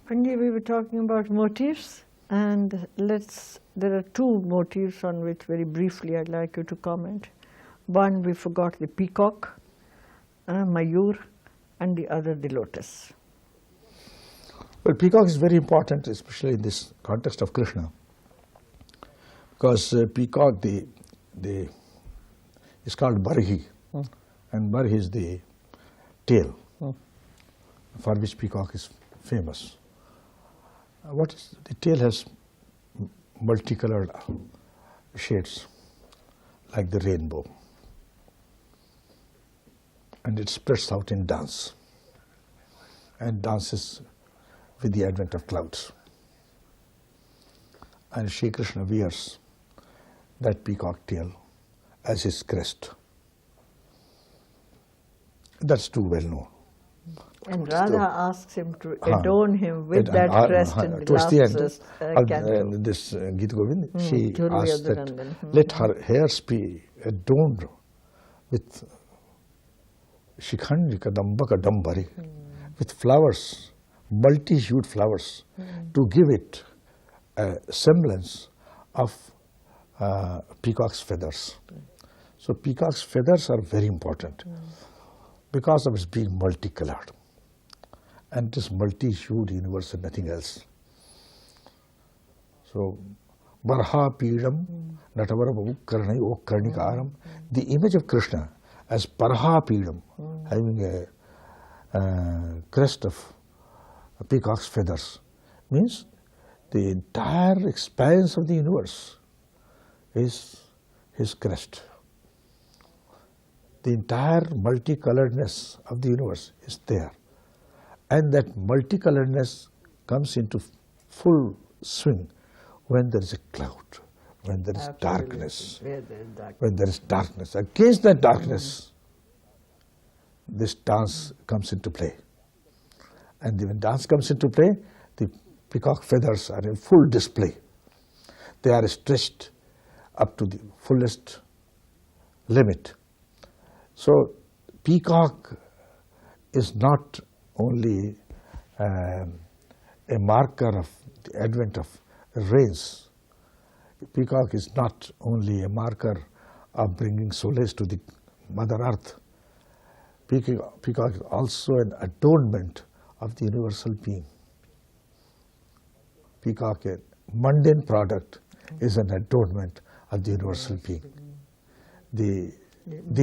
Pandit, we were talking about motifs, and there are two motifs on which very briefly I'd like you to comment. One, we forgot the peacock, Mayur, and the other, the lotus. Well, peacock is very important, especially in this context of Krishna, because peacock, is called Barhi, and Barhi is the tail, for which peacock is famous. The tail has multicolored shades, like the rainbow, and it spreads out in dance, and dances with the advent of clouds. And Shri Krishna wears that peacock tail as his crest. That's too well known. And Radha asks him to adorn him with that crest in the towards last the end canto. this Geet Govind, she asked that let her hairs be adorned with Shikhandi Kadamba Kadambari, with flowers, multi-hued flowers, to give it a semblance of peacock's feathers. So peacock's feathers are very important because of its being multicolored. And this multi-hued universe and nothing else. So, Barha Pidam, Natavara Karnai O Karnikaram, the image of Krishna as Barha Pidam, having a crest of a peacock's feathers, means the entire expanse of the universe is his crest. The entire multicoloredness of the universe is there. And that multicoloredness comes into full swing when there is a cloud, when there is darkness. When there is darkness. Against that darkness, this dance comes into play. And when dance comes into play, the peacock feathers are in full display. They are stretched up to the fullest limit. So peacock is not only a marker of the advent of rains. Peacock is not only a marker of bringing solace to the Mother Earth. Peacock is also an adornment of the universal being. Peacock, a mundane product, is an adornment of the universal being. The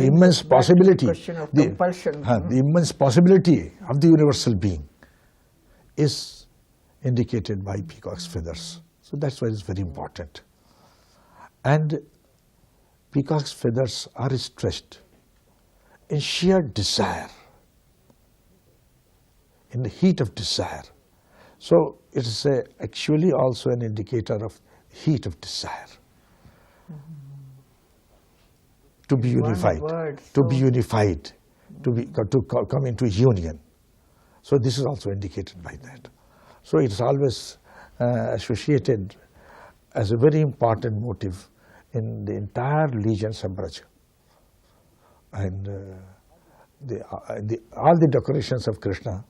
immense possibility, the immense possibility of the universal being is indicated by peacock's feathers. So that's why it's very important. And peacock's feathers are stretched in sheer desire, in the heat of desire. So it is actually also an indicator of heat of desire. To be unified, to come into union. So this is also indicated by that. So it's always associated as a very important motive in the entire Legion Sambraj. And all the decorations of Krishna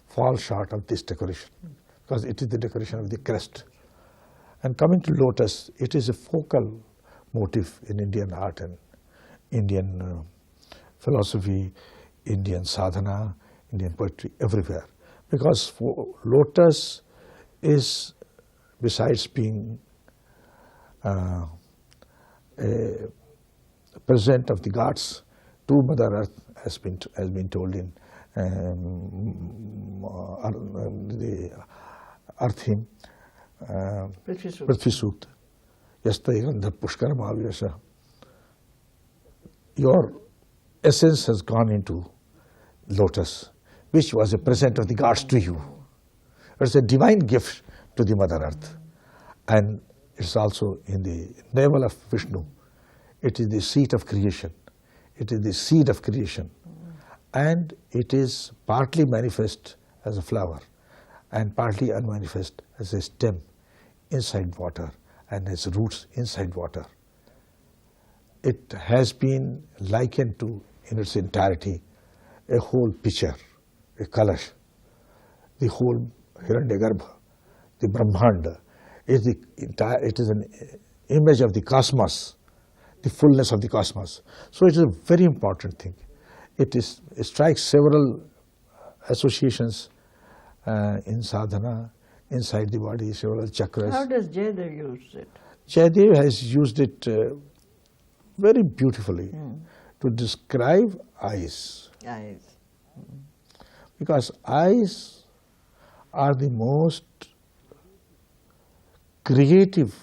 fall short of this decoration, because it is the decoration of the crest. And coming to lotus, it is a focal motive in Indian art and Indian philosophy, Indian sadhana, Indian poetry, everywhere. Because lotus is, besides being a present of the gods to Mother Earth, has been told in the Earth hymn, Prithvi Sukta, Yasta Gandha Pushkaram Avyasa. Your essence has gone into lotus, which was a present of the gods to you. It's a divine gift to the Mother Earth. And it's also in the navel of Vishnu. It is the seat of creation. It is the seed of creation. And it is partly manifest as a flower and partly unmanifest as a stem inside water and has roots inside water. It has been likened to, in its entirety, a whole pitcher, a kalash, the whole Hiranyagarbha, the Brahmanda, is the entire, it is an image of the cosmos, the fullness of the cosmos. So it is a very important thing. It strikes several associations in sadhana, inside the body, several chakras. How does Jayadev use it? Jayadev has used it very beautifully to describe eyes. Eyes. Because eyes are the most creative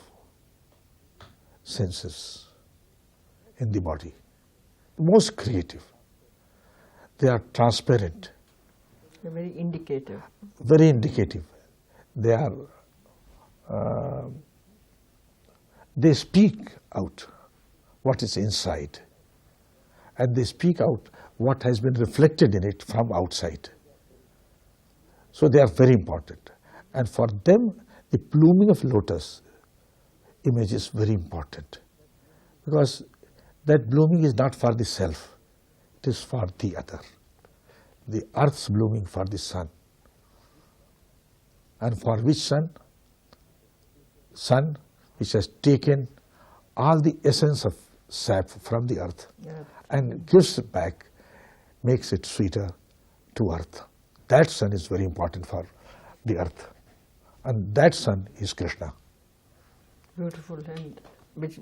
senses in the body, most creative. They are transparent. They're very indicative. Very indicative. They are, they speak out what is inside, and they speak out what has been reflected in it from outside. So they are very important. And for them, the blooming of lotus image is very important, because that blooming is not for the self, it is for the other. The earth's blooming for the sun. And for which sun? Sun which has taken all the essence of sap from the earth and gives it back, makes it sweeter to earth. That sun is very important for the earth. And that sun is Krishna. Beautiful, and which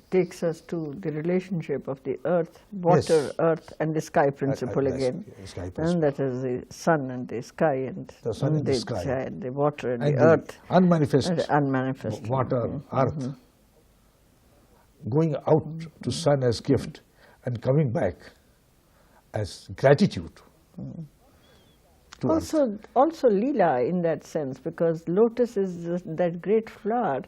takes us to the relationship of the earth, water, Yes. earth, and the sky principle again. Sky And principle. that is the sun and the sky and The sun and the sky. and the water and, And the the earth. unmanifest And the unmanifest. water, earth, going out to sun as gift and coming back as gratitude to earth. Also Leela in that sense, because lotus is that great flower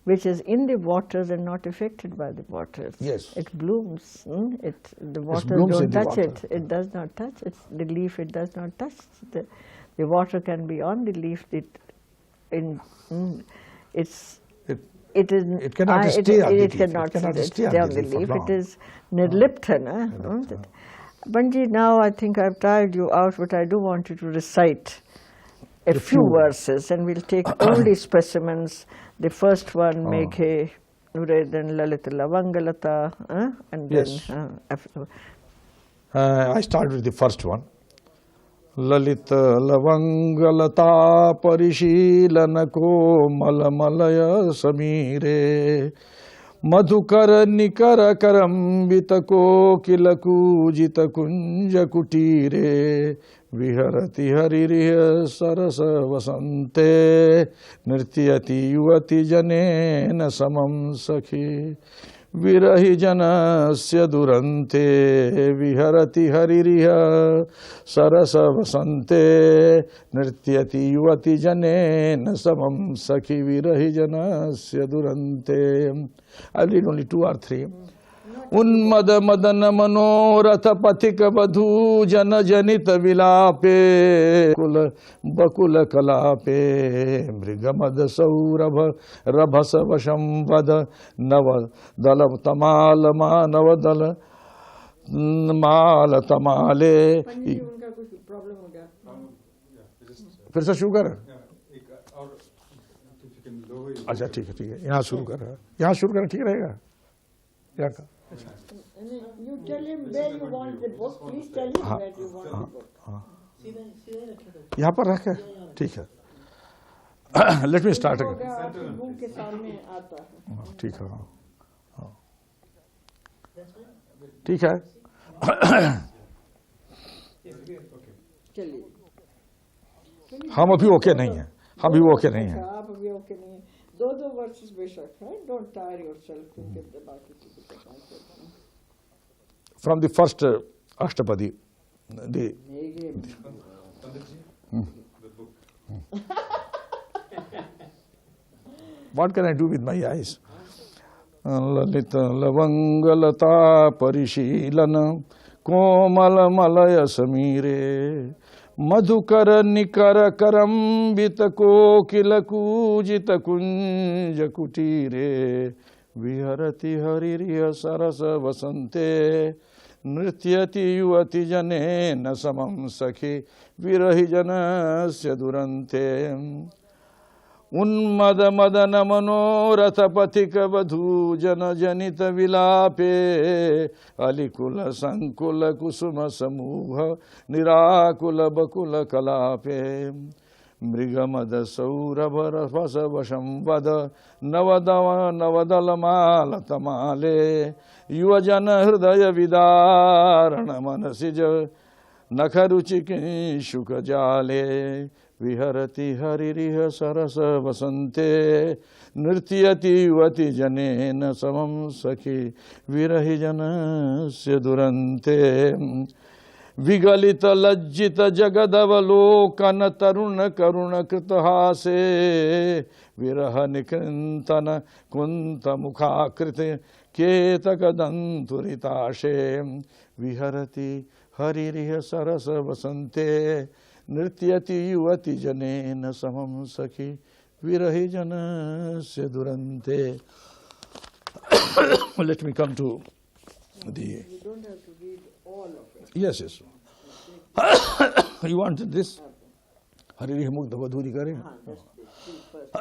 which is in the waters and not affected by the waters. Yes. It blooms. The waters blooms in don't the touch water. it. It does not touch it. The leaf, it does not touch. The water can be on the leaf. It cannot stay on the leaf. It cannot stay on the for leaf. long. It is nirlipta. Banji, now I think I've tired you out, but I do want you to recite a few verses, and we'll take only specimens. The first one, Meghe, Nure, then Lalita Lavangalata, and Yes. then I start with the first one. Lalita Lavangalata Parishilana Malamalaya Samire Madhukara Nikara Karambita Kokila Kujita Kunja Kutire Viharati Haririya Sarasa Vasante Nirtyati Yuvati Janena Samam Sakhi Virahi Janasya Durante Viharati Haririya Sarasa Vasante Nirtyati Yuvati Janena Samam Sakhi Virahi Janasya Durante. I'll read only 2 or 3. उन्मद Madan मनोरथ पथिक बधू जन जनित विलापे कुल बकुल कलापे मृगमद सौरभ रभस वशं वद नव दल तमाल मानव दल माल तमाले. उनका कुछ प्रॉब्लम हो गया. फिर से शुरू कर. अच्छा ठीक है यहाँ शुरू कर. यहाँ शुरू करना ठीक रहेगा. यहाँ का You tell him where you want the book. Please tell him where you want the book. यहाँ पर रखे. ठीक है. Let me start again. मुंह के सामने आता है. ठीक है. ठीक है. चलिए. हम अभी ओके नहीं है. हम भी ओके नहीं है. आप अभी ओके नहीं है. 2 वर्सेस बेशक है. Don't tire yourself to get the बाकी चीजें करना. From the first Ashtapadi, the what can I do with my eyes? Lalita Lavangalata Parishilana Komal Malaya Samire Madhukara Nikara Karambita Kokila Kujita Kunja Kutire Viharati Haririya Sarasa Vasante Nrityati yuvati janena samam sakhi virahi janasya durante. Unmada madana manoratha pathika vadhu jana janita vilape alikula sankula kusuma samuha nirakula bakula kalape. Mrigamada saurabhara vasavasham vada navadava navadalamala tamale yuvajana hridaya vidarana manasija nakharuchiki shukajale viharati haririha sarasa vasante nrityati vati janena samam sakhi virahi janasya durante. Vigalita lajjita jagadavalokan taruna karuna kritahase viraha nikrintana kunta mukhakriti ketakadanturitashe viharati haririha sarasa vasante nrityati yuvati janena samam sakhi virahi janasya durante. Let me come to the... You don't have to read all of it. Yes, yes. You want this? Hariri Mugdha Vadhuri Kare? Just the three first.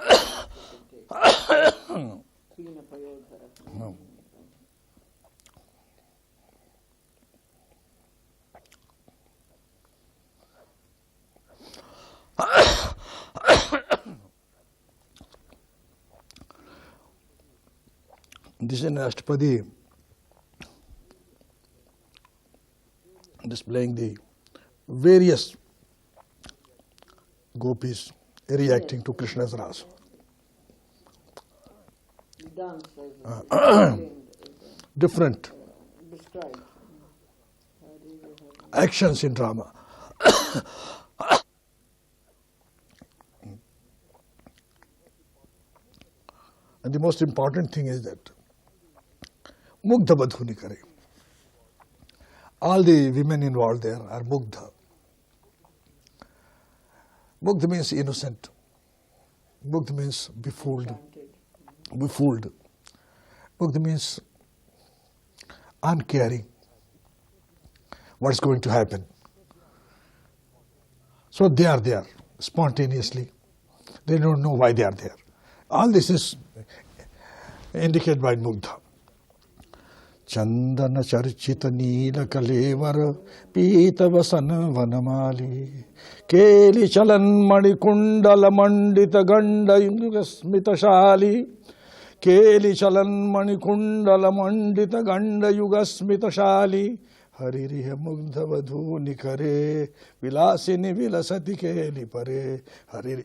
Pina Payodhara. No. This is an Ashtapadi displaying the various gopis reacting to Krishna's rasa. Dance Different described. actions in drama. And the most important thing is that Mugdha Badhuni Kare. All the women involved there are Mugdha. Mugdha means innocent. Mugdha means befooled. Befooled. Mugdha means uncaring. What's going to happen? So they are there spontaneously. They don't know why they are there. All this is indicated by Mugdha. Chandana charchita neela kalevar pita vasana vanamali keli chalan mani kundala mandita ganda yugasmita shali keli chalan mani kundala mandita ganda yugasmita shali haririha mugdha vadhuni kare vilasini vilasati keli pare hariri.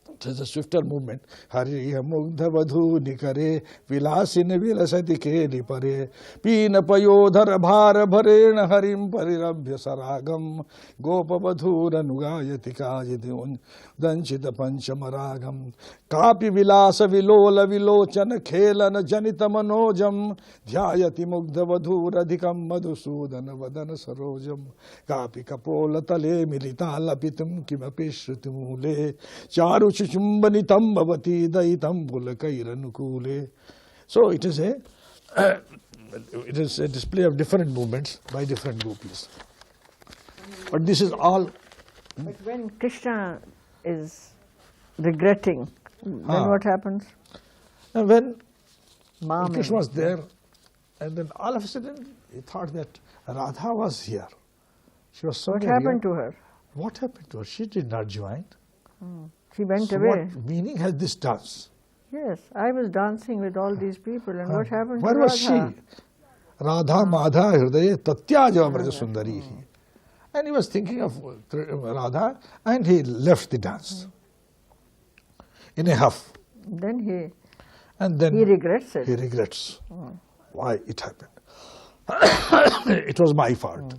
It is a swifter movement. Hariha mugdha vadhuni kare vilasini vilasati keli pare pina payodhara bhara bharena harim parirabhya saragam gopa vadhura nugayati kajiti danchita panchamaragam kapi vilasa vilola vilochana khelana janita manojam dhyayati mugdha vadhura dhikam madhusudana vadana sarojam kapi kapola tale milita lapitum kimapi shruti mule charu chumbanitam bhavati daitam pulakairanukule. So it is a display of different movements by different gopis. But this is all. But when Krishna is regretting, then what happens? And when Mom Krishna was there, and then all of a sudden he thought that Radha was here. She was so What near. happened to her? What happened to her? She did not join. She went So away. what meaning has this dance? Yes, I was dancing with all these people, and what happened Where to was Radha? she? Radha Madha Hridaya Tatyaja Vraja Sundari. And he was thinking of Radha, and he left the dance in a huff. Then And then he regrets it. he regrets why it happened. It was my fault.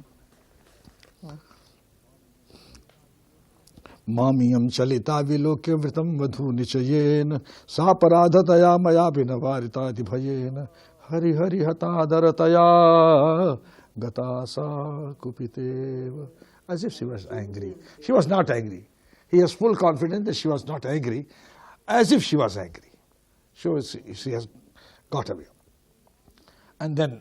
Mamiyam chalita viloke vritam vadhu nichayen saparadhataya maya pinavarita bhayen hari hari hatadarataya gatasa kupitev. As if she was angry. She was not angry. He has full confidence that she was not angry, as if she was angry. She has got away. And then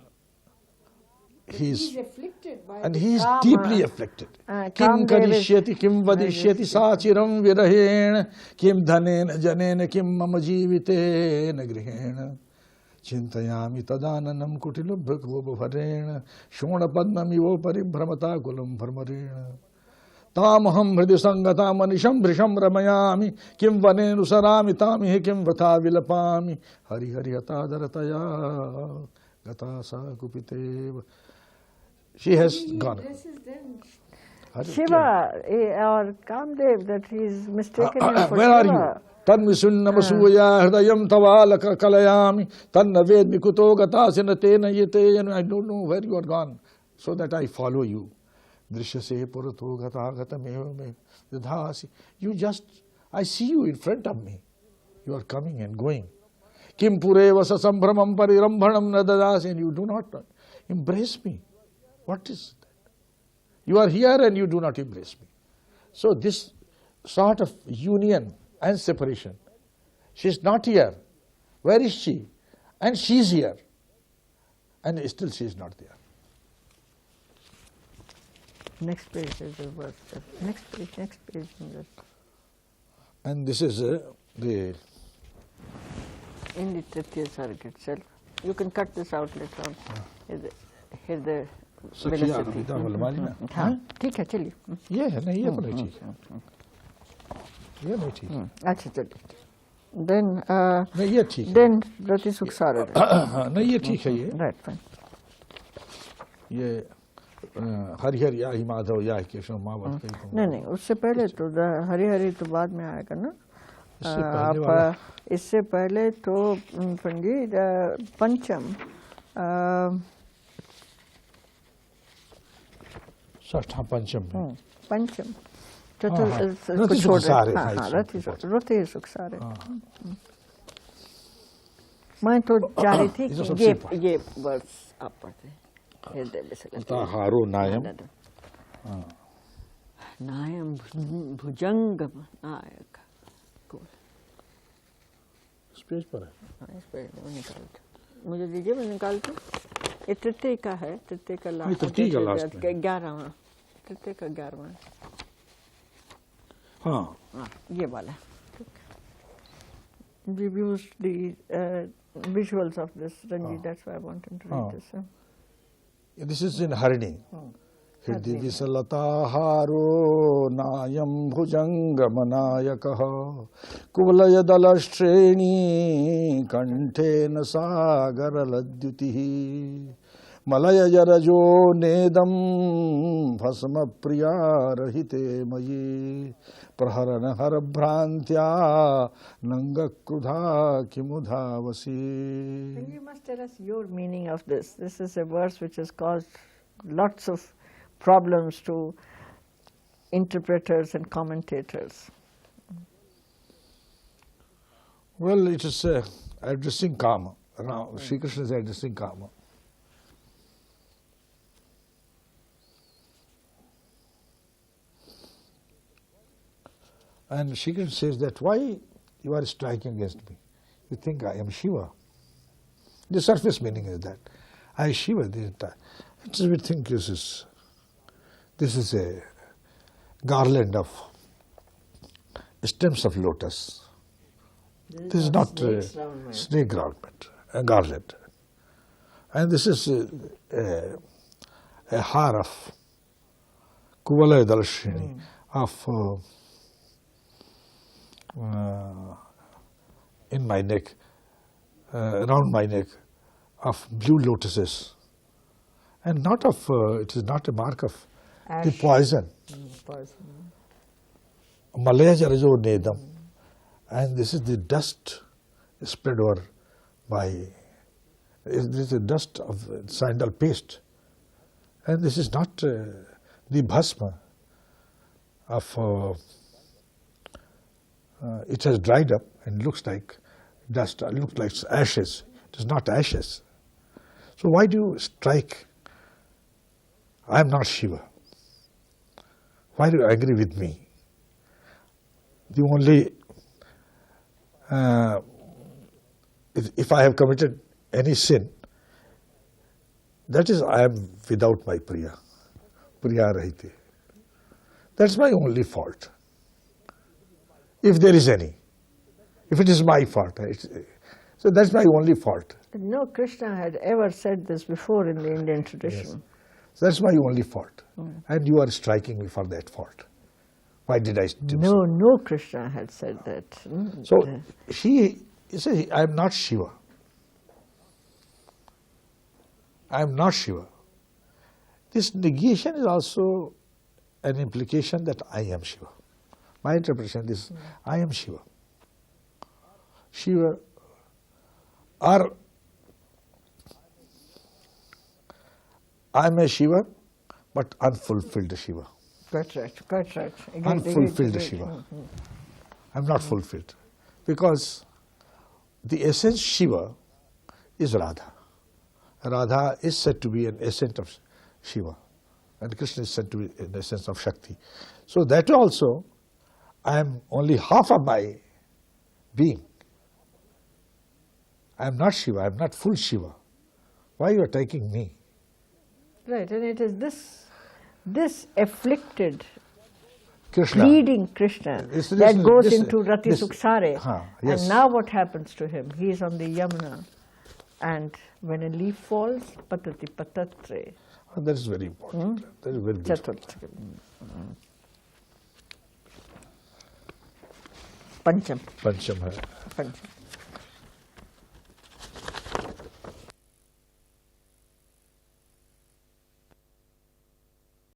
he's afflicted by and the he is Kama. deeply afflicted. Kim Kamdev is- karishyati, kim vadishyati sachiram virahena, kim dhanena janena, kim mama jivitena grihena. Chintayami tadananam kutilubhakvabharena, shona padmamivo paribhramata kulam bharmarena. Tamaham hridhi sangatam anisham bhrisham ramayami, kim vanenu sarami tamihe kim vatha vilapami, hari hari atadarataya gata sa kupiteva. She has gone. Shiva, or Kamdev, that he is mistaken him for Where are you? Shiva. Tanvisunnamasuya hridayam tavalaka kalayami, tanna vedmi kuto gata sinatena yete. I don't know where you are gone, so that I follow you. Drishyase purato gata gata me vidhasi. You just, I see you in front of me. You are coming and going. Kim pureva sasambhramam parirambhanam nadadasi, and you do not embrace me. What is that? You are here and you do not embrace me. So this sort of union and separation. She is not here. Where is she? And she is here. And still she is not there. Next page is the verse. Next page. And this is the... In the Tritiya Sarg itself. You can cut this out later on. Here the Sakhiya velocity. Amita Valmali na. हाँ, ठीक है चलिए. ये है नहीं ये नहीं ठीक है. ये नहीं ठीक है. अच्छा चलिए. Then नहीं ये ठीक है. then Rati Suksara. नहीं ये ठीक है ये. Right, fine. ये हरि हरि या माधव या कृष्ण मावत कहीं तो. नहीं उससे पहले तो हरि हरि तो बाद में आएगा ना. आप इससे पहले तो पंडित पंचम षष्ठा पंचम में. पंचम रति सुख सारे. रति सुख सारे. मैं तो चाह रही थी कि ये वर्ड्स आप पढ़ते हैं. हारो नायम. नायम भुजंग नायक. पेज पर है. इस पेज में निकाल दो. मुझे दीजिए मैं निकाल दूँ. ये तृतीय का है. तृतीय का लास्ट. तृतीय का लास्ट. 11वां. तृतीय का 11वां. हाँ. ये वाला. We've used the visuals of this, Ranji. That's why I wanted to read this. This is in Harini. Hridhi visalataharo nayam bhujangamanayakaha kuvalayadalashtreni kantena sagaraladhyutihi malaya jarajo nedam bhasma priya rahite mayi praharana harabhrantya nanga krudha kimudhavasi. You must tell us your meaning of this. This is a verse which has caused lots of problems to interpreters and commentators. Well, it is addressing Kama. Sri Krishna is addressing Kama. And Sri Krishna says that, why you are striking against me? You think I am Shiva. The surface meaning is that. I am Shiva. We think this is a garland of stems of lotus. This is not a snake garland, a garland. And this is a har of Kuvalaya Dalashini, of in my neck, around my neck, of blue lotuses. And not of, it is not a mark of the poison. Malaya Jarajo Nedam. And this is the dust spread over by, this is the dust of sandal paste. And this is not the bhasma of, it has dried up and looks like dust, looks like ashes. It is not ashes. So why do you strike? I am not Shiva. Why do you agree with me? The only, if I have committed any sin, That is, I am without my Priya. Priya Rahite. That's my only fault. If there is any. If it is my fault. So that's my only fault. No Krishna had ever said this before in the Indian tradition. Yes. So that's my only fault. And you are striking me for that fault. Why did I do so? No Krishna had said that. So he says, I am not Shiva. I am not Shiva. This negation is also an implication that I am Shiva. My interpretation is, I am Shiva. Shiva, or I am a Shiva, but unfulfilled Shiva. Quite right. Unfulfilled Shiva. I am not fulfilled. Because the essence Shiva is Radha. Radha is said to be an essence of Shiva. And Krishna is said to be an essence of Shakti. So that also, I am only half of my being. I am not Shiva, I am not full Shiva. Why you are taking me? Right, and it is this afflicted, Krishna. pleading Krishna that goes into Rati Suksare. Yes. And now what happens to him? He is on the Yamuna. And when a leaf falls, patati patatre. Oh, that is very important. That is very beautiful. Pancham. Pancham hai. Pancham.